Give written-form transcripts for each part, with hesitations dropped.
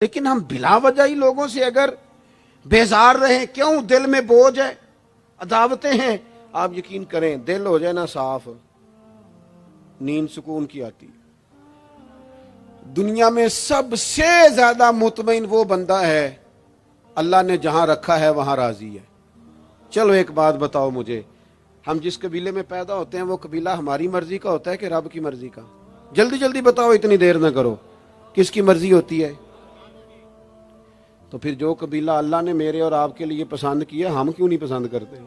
لیکن ہم بلا وجہ ہی لوگوں سے اگر بیزار رہیں، کیوں؟ دل میں بوجھ ہے، عداوتیں ہیں، آپ یقین کریں دل ہو جائے نا صاف، نیند سکون کی آتی ہے۔ دنیا میں سب سے زیادہ مطمئن وہ بندہ ہے اللہ نے جہاں رکھا ہے وہاں راضی ہے۔ چلو ایک بات بتاؤ مجھے، ہم جس قبیلے میں پیدا ہوتے ہیں وہ قبیلہ ہماری مرضی کا ہوتا ہے کہ رب کی مرضی کا؟ جلدی جلدی بتاؤ، اتنی دیر نہ کرو، کس کی مرضی ہوتی ہے؟ تو پھر جو قبیلہ اللہ نے میرے اور آپ کے لیے پسند کیا ہم کیوں نہیں پسند کرتے؟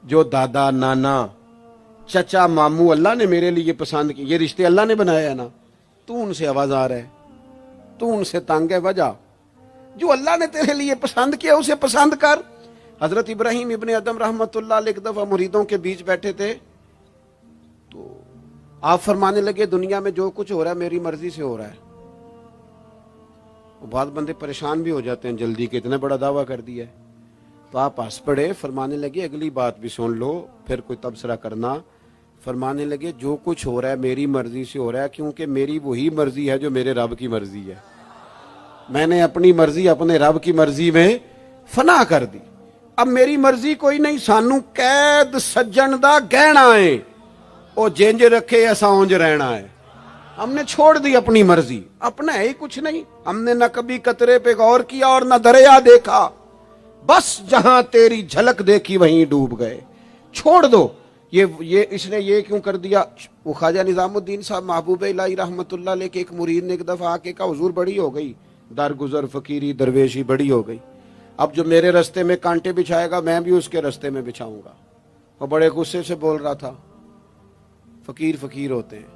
جو دادا نانا چچا ماموں اللہ نے میرے لیے پسند کی، یہ رشتے اللہ نے بنایا ہے نا، تو ان سے آواز آ رہا ہے، تو ان سے تنگ ہے، وجہ جو اللہ نے تیرے لیے پسند کیا اسے پسند کر۔ حضرت ابراہیم ابن ادم رحمت اللہ علیہ ایک دفعہ مریدوں کے بیچ بیٹھے تھے، تو آپ فرمانے لگے دنیا میں جو کچھ ہو رہا ہے میری مرضی سے ہو رہا ہے۔ بعض بندے پریشان بھی ہو جاتے ہیں جلدی کہ اتنا بڑا دعویٰ کر دیا ہے، تو آپ ہنس پڑے، فرمانے لگے اگلی بات بھی سن لو پھر کوئی تبصرہ کرنا۔ فرمانے لگے جو کچھ ہو رہا ہے میری مرضی سے ہو رہا ہے، کیونکہ میری وہی مرضی ہے جو میرے رب کی مرضی ہے۔ میں نے اپنی مرضی اپنے رب کی مرضی میں فنا کر دی۔ اب میری مرضی کوئی نہیں، سانو قید سجن دا گہنا ہے، او جنج رکھے ایسا اونج رہنا ہے۔ ہم نے چھوڑ دی اپنی مرضی، اپنا ہے ہی کچھ نہیں۔ ہم نے نہ کبھی قطرے پہ غور کیا اور نہ دریا دیکھا، بس جہاں تیری جھلک دیکھی وہیں ڈوب گئے۔ چھوڑ دو یہ اس نے یہ کیوں کر دیا؟ وہ خواجہ نظام الدین صاحب محبوب الہی رحمت اللہ علیہ کے ایک مرید نے ایک دفعہ آ کے کہا حضور بڑی ہو گئی درگزر فقیری درویشی بڑی ہو گئی، اب جو میرے رستے میں کانٹے بچھائے گا میں بھی اس کے رستے میں بچھاؤں گا۔ وہ بڑے غصے سے بول رہا تھا، فقیر فقیر ہوتے ہیں۔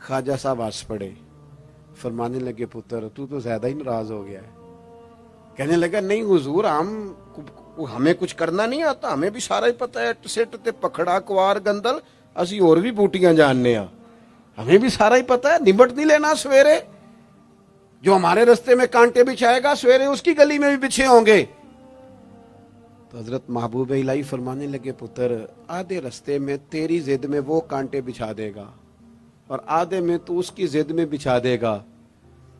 خواجہ صاحب ہنس پڑے، فرمانے لگے پتر تو زیادہ ہی ناراض ہو گیا ہے۔ کہنے لگا نہیں حضور، ہمیں کچھ کرنا نہیں آتا، ہمیں بھی سارا ہی پتہ ہے، سٹ تے پکھڑا کوار گندل اسی اور بھی بوٹیاں جاننے ہاں، ہمیں بھی سارا ہی پتہ ہے، نمٹ نہیں لینا سویرے۔ جو ہمارے رستے میں کانٹے بچھائے گا سویرے اس کی گلی میں بھی بچھے ہوں گے۔ تو حضرت محبوب الہی فرمانے لگے پتر آدھے رستے میں تیری ضد میں وہ کانٹے بچھا دے گا اور آدھے میں تو اس کی ضد میں بچھا دے گا،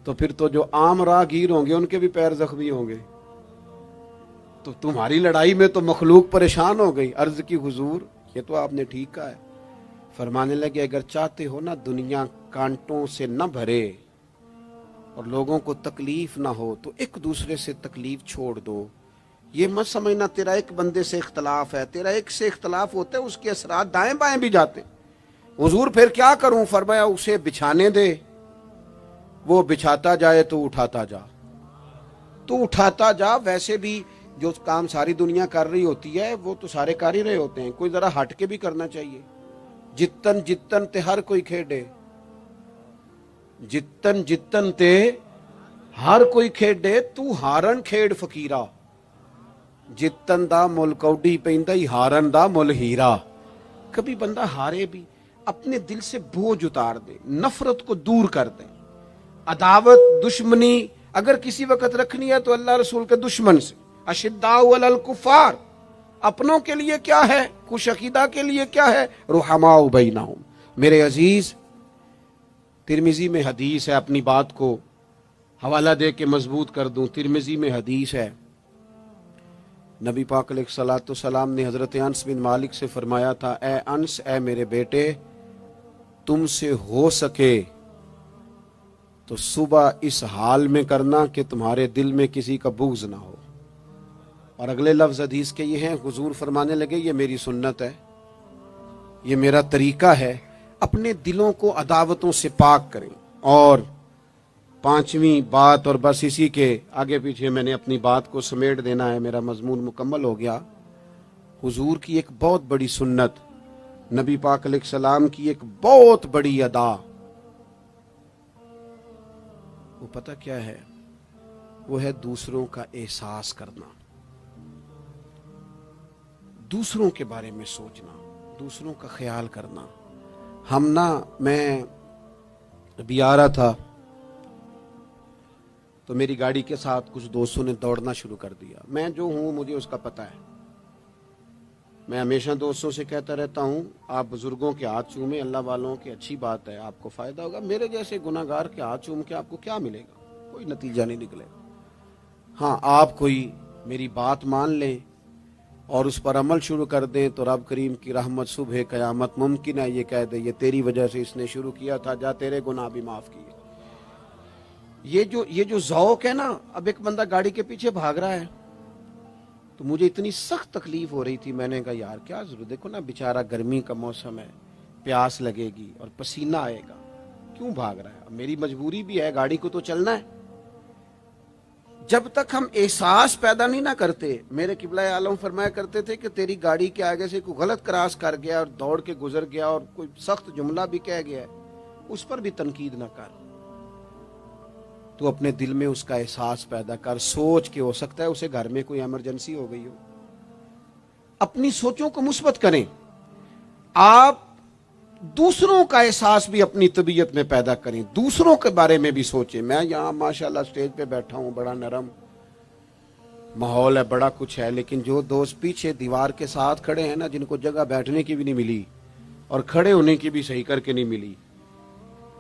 تو پھر تو جو عام راہگیر ہوں گے ان کے بھی پیر زخمی ہوں گے۔ تو تمہاری لڑائی میں تو مخلوق پریشان ہو گئی۔ عرض کی حضور یہ تو آپ نے ٹھیک کہا ہے۔ فرمانے لگے اگر چاہتے ہو نا دنیا کانٹوں سے نہ بھرے اور لوگوں کو تکلیف نہ ہو تو ایک دوسرے سے تکلیف چھوڑ دو۔ یہ مت سمجھنا تیرا ایک بندے سے اختلاف ہے، تیرا ایک سے اختلاف ہوتا ہے اس کے اثرات دائیں بائیں بھی جاتے ہیں۔ حضور پھر کیا کروں؟ فرمایا اسے بچھانے دے، وہ بچھاتا جائے تو اٹھاتا جا، تو اٹھاتا جا۔ ویسے بھی جو کام ساری دنیا کر رہی ہوتی ہے وہ تو سارے کر ہی رہے ہوتے ہیں، کوئی ذرا ہٹ کے بھی کرنا چاہیے۔ جتن جتن تے ہر کوئی کھیڈے، جتن جتن تے ہر کوئی کھیڈے، تو ہارن کھیڈ فقیرا، جتن دا مل کوڈی پیندا ہی ہارن دا مل ہیرا۔ کبھی بندہ ہارے بھی اپنے دل سے بوجھ اتار دے، نفرت کو دور کر دے۔ عداوت دشمنی اگر کسی وقت رکھنی ہے تو اللہ رسول کے دشمن سے۔ اشداء علی الکفار، اپنوں کے لیے کیا ہے، خوش عقیدہ کے لیے کیا ہے، رحماء بینہم۔ میرے عزیز ترمذی میں حدیث ہے، اپنی بات کو حوالہ دے کے مضبوط کر دوں، ترمذی میں حدیث ہے، نبی پاک علیہ الصلوۃ والسلام نے حضرت انس بن مالک سے فرمایا تھا، اے انس، اے میرے بیٹے، تم سے ہو سکے تو صبح اس حال میں کرنا کہ تمہارے دل میں کسی کا بغض نہ ہو۔ اور اگلے لفظ حدیث کے یہ ہیں، حضور فرمانے لگے یہ میری سنت ہے، یہ میرا طریقہ ہے، اپنے دلوں کو عداوتوں سے پاک کریں۔ اور پانچویں بات، اور بس اسی کے آگے پیچھے میں نے اپنی بات کو سمیٹ دینا ہے، میرا مضمون مکمل ہو گیا۔ حضور کی ایک بہت بڑی سنت، نبی پاک علیہ السلام کی ایک بہت بڑی ادا، وہ پتہ کیا ہے؟ وہ ہے دوسروں کا احساس کرنا، دوسروں کے بارے میں سوچنا، دوسروں کا خیال کرنا۔ میں ابھی آ رہا تھا تو میری گاڑی کے ساتھ کچھ دوستوں نے دوڑنا شروع کر دیا۔ میں جو ہوں مجھے اس کا پتہ ہے، میں ہمیشہ دوستوں سے کہتا رہتا ہوں آپ بزرگوں کے ہاتھ چومیں، اللہ والوں کی اچھی بات ہے، آپ کو فائدہ ہوگا۔ میرے جیسے گناہگار کے ہاتھ چوم کے آپ کو کیا ملے گا؟ کوئی نتیجہ نہیں نکلے. ہاں آپ کوئی میری بات مان لیں اور اس پر عمل شروع کر دیں تو رب کریم کی رحمت صبح قیامت ممکن ہے یہ کہہ دے یہ تیری وجہ سے اس نے شروع کیا تھا، جا تیرے گناہ بھی معاف کیے. یہ جو ذوق ہے نا، اب ایک بندہ گاڑی کے پیچھے بھاگ رہا ہے تو مجھے اتنی سخت تکلیف ہو رہی تھی، میں نے کہا یار کیا ضرورت، دیکھو نا بیچارہ گرمی کا موسم ہے، پیاس لگے گی اور پسینہ آئے گا، کیوں بھاگ رہا ہے؟ اب میری مجبوری بھی ہے، گاڑی کو تو چلنا ہے. جب تک ہم احساس پیدا نہیں نہ کرتے، میرے قبلہ عالم فرمایا کرتے تھے کہ تیری گاڑی کے آگے سے کوئی غلط کراس کر گیا اور دوڑ کے گزر گیا اور کوئی سخت جملہ بھی کہہ گیا ہے، اس پر بھی تنقید نہ کر. تو اپنے دل میں اس کا احساس پیدا کر، سوچ کے ہو سکتا ہے اسے گھر میں کوئی ایمرجنسی ہو گئی ہو. اپنی سوچوں کو مثبت کریں. آپ دوسروں کا احساس بھی اپنی طبیعت میں پیدا کریں، دوسروں کے بارے میں بھی سوچیں. میں یہاں ماشاءاللہ اسٹیج پہ بیٹھا ہوں، بڑا نرم ماحول ہے، بڑا کچھ ہے، لیکن جو دوست پیچھے دیوار کے ساتھ کھڑے ہیں نا، جن کو جگہ بیٹھنے کی بھی نہیں ملی اور کھڑے ہونے کی بھی صحیح کر کے نہیں ملی،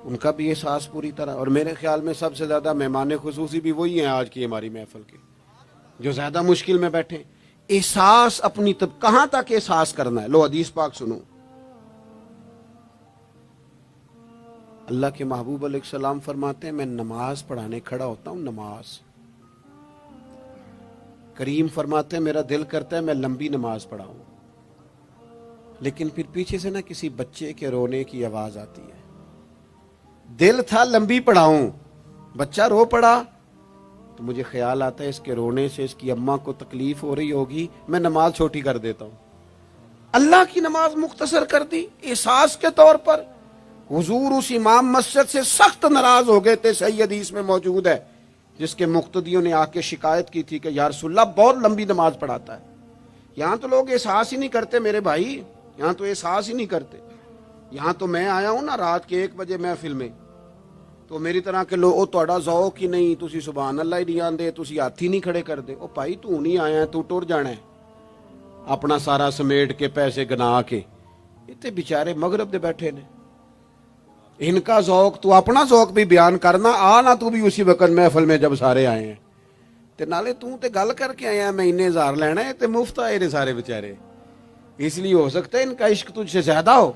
ان کا بھی احساس پوری طرح. اور میرے خیال میں سب سے زیادہ مہمان خصوصی بھی وہی ہیں آج کی ہماری محفل کے، جو زیادہ مشکل میں بیٹھے. احساس اپنی کہاں تک احساس کرنا ہے؟ لو حدیث پاک سنو. اللہ کے محبوب علیہ السلام فرماتے ہیں میں نماز پڑھانے کھڑا ہوتا ہوں، نماز. کریم فرماتے ہیں میرا دل کرتا ہے میں لمبی نماز پڑھاؤں، لیکن پھر پیچھے سے نا کسی بچے کے رونے کی آواز آتی ہے. دل تھا لمبی پڑھاؤں، بچہ رو پڑا تو مجھے خیال آتا ہے اس کے رونے سے اس کی اماں کو تکلیف ہو رہی ہوگی، میں نماز چھوٹی کر دیتا ہوں. اللہ کی نماز مختصر کر دی احساس کے طور پر. حضور اس امام مسجد سے سخت ناراض ہو گئے تھے، صحیح حدیث میں موجود ہے، جس کے مقتدیوں نے آ کے شکایت کی تھی کہ یا رسول اللہ بہت لمبی نماز پڑھاتا ہے. یہاں تو لوگ احساس ہی نہیں کرتے میرے بھائی، یہاں تو احساس ہی نہیں کرتے. یہاں تو میں آیا ہوں نا رات کے 1 بجے محفل میں، تو میری طرح کے لوگ تہاڈا ذوق ہی نہیں، تسی سبحان اللہ ہی نہیں آندے، تسی ہاتھ ہی نہیں کھڑے کر دے. او بھائی تو نہیں آیا ہے، تو ٹر جانا ہے اپنا سارا سمیٹ کے پیسے گنا کے. اتنے بیچارے مغرب دے بیٹھے نے، ان کا ذوق تو اپنا ذوق بھی بیان کرنا، آنا تو بھی اسی وقت محفل میں جب سارے آئے ہیں تے نالے تو تے گل کر کے آیا میں انہیں ہزار لینا ہے تے مفت آئے نے سارے بیچارے. اس لیے ہو سکتا ہے ان کا عشق تجھ سے زیادہ ہو.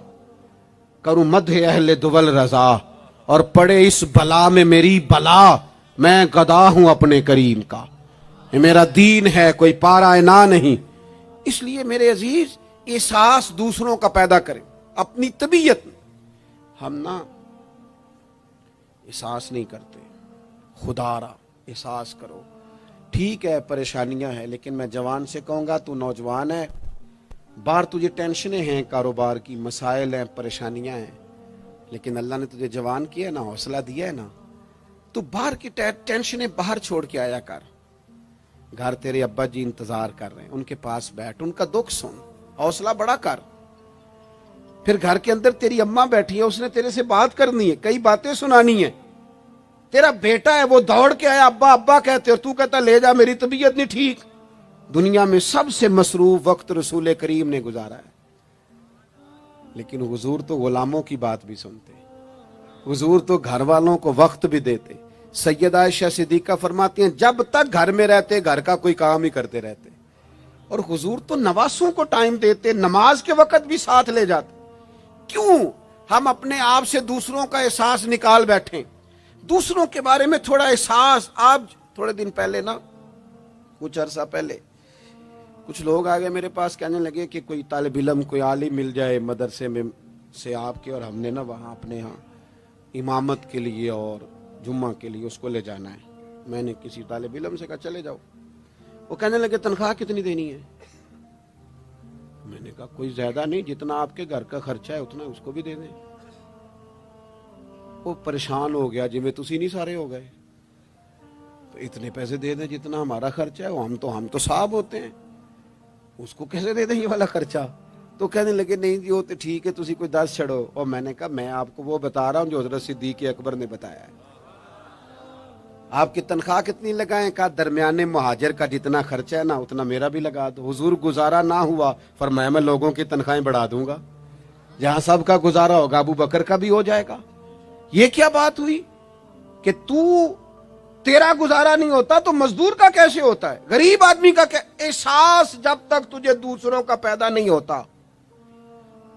کروں مدح اہل دول رضا اور پڑے اس بلا میں میری بلا، میں گدا ہوں اپنے کریم کا، یہ میرا دین ہے کوئی پارا نہ نہیں. اس لیے میرے عزیز احساس دوسروں کا پیدا کریں اپنی طبیعت میں. ہم نا احساس نہیں کرتے، خدا را احساس کرو. ٹھیک ہے پریشانیاں ہیں، لیکن میں جوان سے کہوں گا تو نوجوان ہے، باہر تجھے ٹینشنیں ہیں، کاروبار کی مسائل ہیں، پریشانیاں ہیں، لیکن اللہ نے تجھے جوان کیا ہے نا، حوصلہ دیا ہے نا، تو باہر کی ٹینشنیں باہر چھوڑ کے آیا کر. گھر تیرے ابا جی انتظار کر رہے ہیں، ان کے پاس بیٹھ، ان کا دکھ سن، حوصلہ بڑا کر. پھر گھر کے اندر تیری اماں بیٹھی ہے، اس نے تیرے سے بات کرنی ہے، کئی باتیں سنانی ہے. تیرا بیٹا ہے وہ دوڑ کے آیا ابا ابا کہتے اور تو کہتا لے جا میری طبیعت نہیں ٹھیک. دنیا میں سب سے مصروف وقت رسول کریم نے گزارا ہے، لیکن حضور تو غلاموں کی بات بھی سنتے، حضور تو گھر والوں کو وقت بھی دیتے. سیدہ عائشہ صدیقہ فرماتی ہیں جب تک گھر میں رہتے گھر کا کوئی کام ہی کرتے رہتے. اور حضور تو نواسوں کو ٹائم دیتے، نماز کے وقت بھی ساتھ لے جاتے. کیوں ہم اپنے آپ سے دوسروں کا احساس نکال بیٹھیں، دوسروں کے بارے میں تھوڑا احساس. آپ تھوڑے دن پہلے نا، کچھ عرصہ پہلے کچھ لوگ آگے میرے پاس کہنے لگے کہ کوئی طالب علم کوئی عالم مل جائے مدرسے میں سے آپ کے، اور ہم نے نا وہاں اپنے ہاں امامت کے لیے اور جمعہ کے لیے اس کو لے جانا ہے. میں نے کسی طالب علم سے کہا چلے جاؤ. وہ کہنے لگے تنخواہ کتنی دینی ہے؟ میں نے کہا کوئی زیادہ نہیں، جتنا آپ کے گھر کا خرچہ ہے اتنا اس کو بھی دے دیں. وہ پریشان ہو گیا جی میں تسی نہیں سارے ہو گئے، تو اتنے پیسے دے دیں جتنا ہمارا خرچہ ہے. ہم تو صاحب ہوتے ہیں، اس کو کیسے دے دیں یہ والا خرچہ؟ تو کہنے لگے نہیں جی وہ تو ٹھیک ہے تسی کوئی 10 چھڑو. اور میں نے کہا میں آپ کو وہ بتا رہا ہوں جو حضرت صدیق اکبر نے بتایا ہے. آپ کی تنخواہ کتنی لگائیں؟ کہا درمیانے مہاجر کا جتنا خرچہ ہے نا اتنا میرا بھی لگا دو. حضور گزارا نہ ہوا، فرمایا میں لوگوں کی تنخواہیں بڑھا دوں گا، جہاں سب کا گزارا ہوگا ابو بکر کا بھی ہو جائے گا. یہ کیا بات ہوئی کہ تیرا گزارا نہیں ہوتا تو مزدور کا کیسے ہوتا ہے, غریب آدمی کا احساس جب تک تجھے دوسروں کا پیدا نہیں ہوتا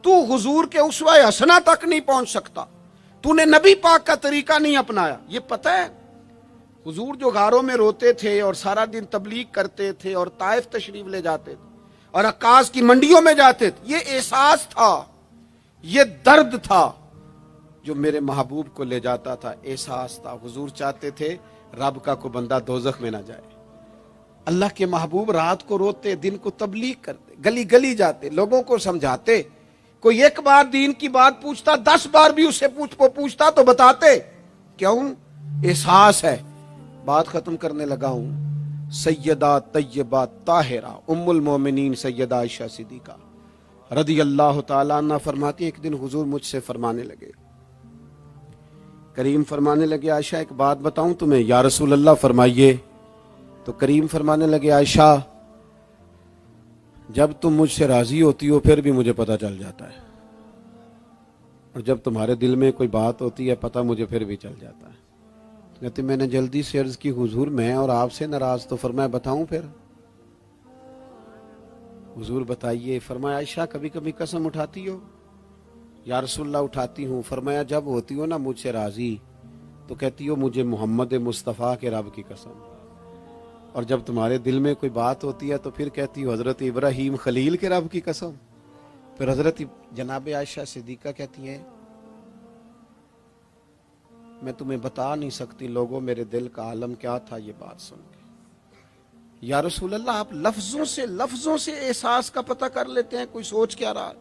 تو حضور کے اسوہ حسنہ تک نہیں پہنچ سکتا. تو نے نبی پاک کا طریقہ نہیں اپنایا. یہ پتہ ہے حضور جو غاروں میں روتے تھے اور سارا دن تبلیغ کرتے تھے اور طائف تشریف لے جاتے تھے اور عکاظ کی منڈیوں میں جاتے تھے, یہ احساس تھا, یہ درد تھا جو میرے محبوب کو لے جاتا تھا. احساس تھا. حضور چاہتے تھے رب کا کوئی بندہ دوزخ میں نہ جائے. اللہ کے محبوب رات کو روتے, دن کو تبلیغ کرتے, گلی گلی جاتے, لوگوں کو سمجھاتے. کوئی ایک بار دین کی بات پوچھتا, 10 بار بھی اس سے پوچھتا تو بتاتے. کیوں؟ احساس ہے. بات ختم کرنے لگا ہوں. سیدہ طیبہ طاہرہ ام المومنین سیدہ عائشہ صدیقہ رضی اللہ تعالیٰ عنہ فرماتی, ایک دن حضور مجھ سے فرمانے لگے, کریم فرمانے لگے, عائشہ ایک بات بتاؤں تمہیں؟ یا رسول اللہ فرمائیے. تو کریم فرمانے لگے, عائشہ جب تم مجھ سے راضی ہوتی ہو پھر بھی مجھے پتہ چل جاتا ہے, اور جب تمہارے دل میں کوئی بات ہوتی ہے پتہ مجھے پھر بھی چل جاتا ہے. کہتے میں نے جلدی سے عرض کی, حضور میں اور آپ سے ناراض. تو فرمایا بتاؤں پھر؟ حضور بتائیے. فرمایا عائشہ کبھی کبھی قسم اٹھاتی ہو؟ یا رسول اللہ اٹھاتی ہوں. فرمایا جب ہوتی ہو نا مجھ سے راضی تو کہتی ہو مجھے محمد مصطفیٰ کے رب کی قسم, اور جب تمہارے دل میں کوئی بات ہوتی ہے تو پھر کہتی ہو حضرت ابراہیم خلیل کے رب کی قسم. پھر حضرت جناب عائشہ صدیقہ کہتی ہیں میں تمہیں بتا نہیں سکتی لوگوں میرے دل کا عالم کیا تھا یہ بات سن کے. یا رسول اللہ آپ لفظوں سے احساس کا پتہ کر لیتے ہیں, کوئی سوچ کیا رہا.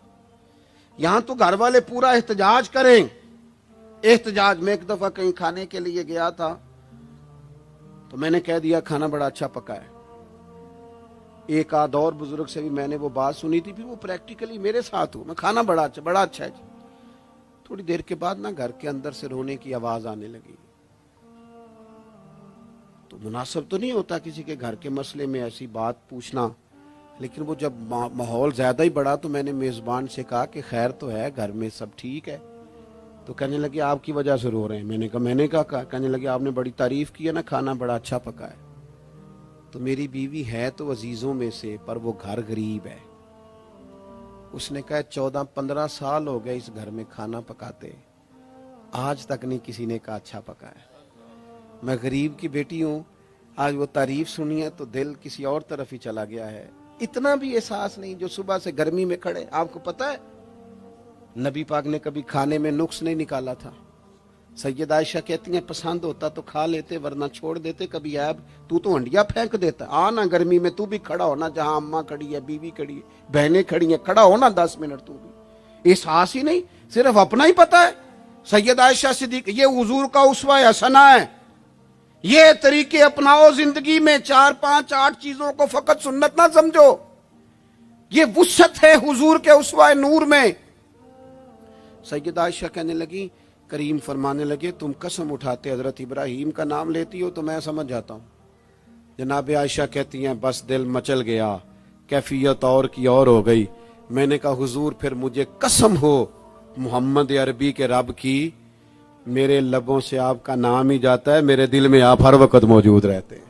یہاں تو گھر والے پورا احتجاج کریں. احتجاج میں ایک دفعہ کہیں کھانے کے لیے گیا تھا تو میں نے کہہ دیا کھانا بڑا اچھا پکا ہے. ایک آدھ اور بزرگ سے بھی میں نے وہ بات سنی تھی, پھر وہ پریکٹیکلی میرے ساتھ ہو, میں کھانا بڑا اچھا ہے جی. تھوڑی دیر کے بعد نا گھر کے اندر سے رونے کی آواز آنے لگی. تو مناسب تو نہیں ہوتا کسی کے گھر کے مسئلے میں ایسی بات پوچھنا, لیکن وہ جب ماحول زیادہ ہی بڑا تو میں نے میزبان سے کہا کہ خیر تو ہے, گھر میں سب ٹھیک ہے؟ تو کہنے لگے آپ کی وجہ سے رو رہے ہیں. میں نے کہا. کہنے لگے آپ نے بڑی تعریف کی ہے نا, کھانا بڑا اچھا پکا ہے. تو میری بیوی ہے تو عزیزوں میں سے, پر وہ گھر غریب ہے. اس نے کہا 14-15 سال ہو گئے اس گھر میں کھانا پکاتے, آج تک نہیں کسی نے کہا اچھا پکا ہے. میں غریب کی بیٹی ہوں, آج وہ تعریف سنی ہے تو دل کسی اور طرف ہی چلا گیا ہے. اتنا بھی احساس نہیں جو صبح سے گرمی میں کھڑے. آپ کو پتہ ہے نبی پاک نے کبھی کھانے میں نقص نہیں نکالا تھا. سیدہ عائشہ کہتی ہیں پسند ہوتا تو کھا لیتے ورنہ چھوڑ دیتے. کبھی عیب تو ہنڈیا پھینک دیتا. آنا گرمی میں تو بھی کھڑا ہونا, جہاں اماں کھڑی ہے, بیوی کھڑی ہے, بہنیں کھڑی ہیں, کھڑا ہونا 10 منٹ. تو بھی احساس ہی نہیں, صرف اپنا ہی پتہ ہے. سیدہ عائشہ صدیقہ یہ حضور کا اسوہ حسنہ ہے. یہ طریقے اپناؤ زندگی میں. 4 5 8 چیزوں کو فقط سنت نہ سمجھو, یہ وسعت ہے حضور کے اسوہ نور میں. سیدہ عائشہ کہنے لگی, کریم فرمانے لگے تم قسم اٹھاتے حضرت ابراہیم کا نام لیتی ہو تو میں سمجھ جاتا ہوں. جناب عائشہ کہتی ہیں بس دل مچل گیا, کیفیت اور کی اور ہو گئی. میں نے کہا حضور پھر مجھے قسم ہو محمد عربی کے رب کی, میرے لبوں سے آپ کا نام ہی جاتا ہے, میرے دل میں آپ ہر وقت موجود رہتے ہیں.